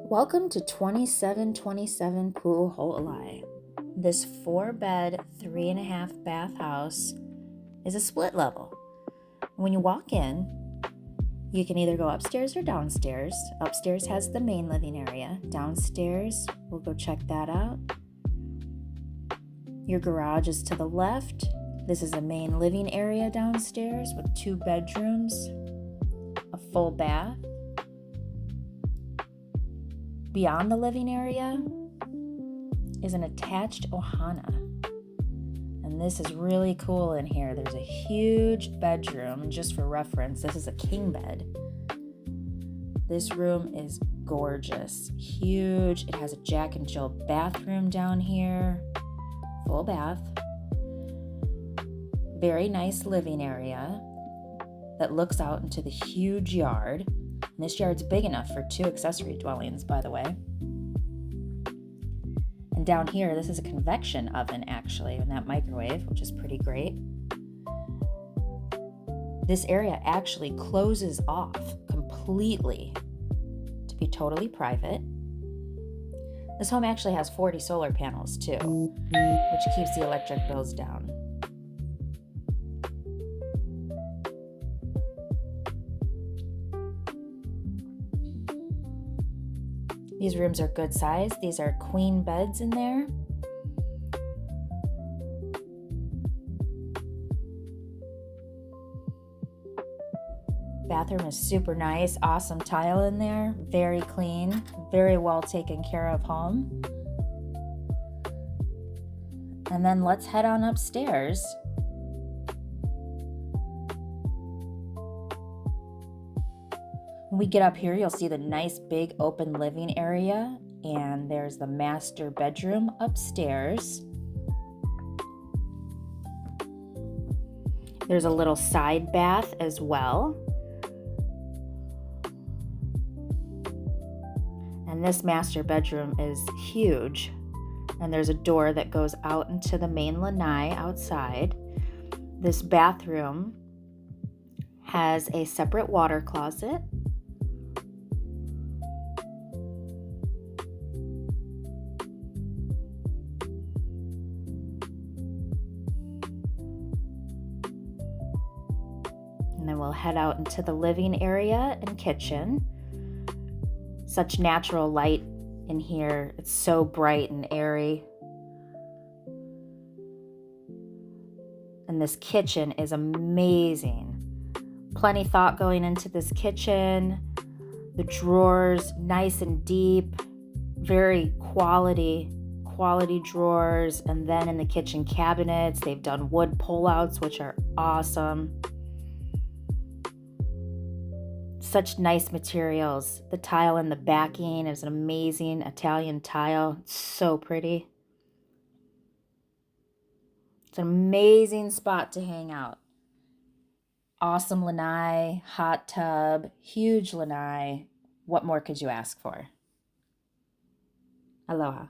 Welcome to 2727 Puu Hoolai. This 4-bed, 3.5 bath house is a split level. When you walk in, you can either go upstairs or downstairs. Upstairs has the main living area. Downstairs, we'll go check that out. Your garage is to the left. This is a main living area downstairs with 2 bedrooms, a full bath. Beyond the living area is an attached ohana. And this is really cool in here. There's a huge bedroom, and just for reference, this is a king bed. This room is gorgeous, huge. It has a Jack and Jill bathroom down here, full bath. Very nice living area that looks out into the huge yard. And this yard's big enough for 2 accessory dwellings, by the way. And down here, this is a convection oven, actually, and that microwave, which is pretty great. This area actually closes off completely to be totally private. This home actually has 40 solar panels, too, which keeps the electric bills down. These rooms are good size. These are queen beds in there. Bathroom is super nice. Awesome tile in there. Very clean. Very well taken care of home. And then let's head on upstairs. When we get up here, you'll see the nice big open living area, and there's the master bedroom upstairs. There's a little side bath as well. And this master bedroom is huge, and there's a door that goes out into the main lanai outside. This bathroom has a separate water closet. And then we'll head out into the living area and kitchen. Such natural light in here. It's so bright and airy. And this kitchen is amazing. Plenty thought going into this kitchen. The drawers, nice and deep. Very quality drawers. And then in the kitchen cabinets, they've done wood pullouts, which are awesome. Such nice materials. The tile in the backing is an amazing Italian tile. It's so pretty. It's an amazing spot to hang out. Awesome lanai, hot tub, huge lanai. What more could you ask for? Aloha.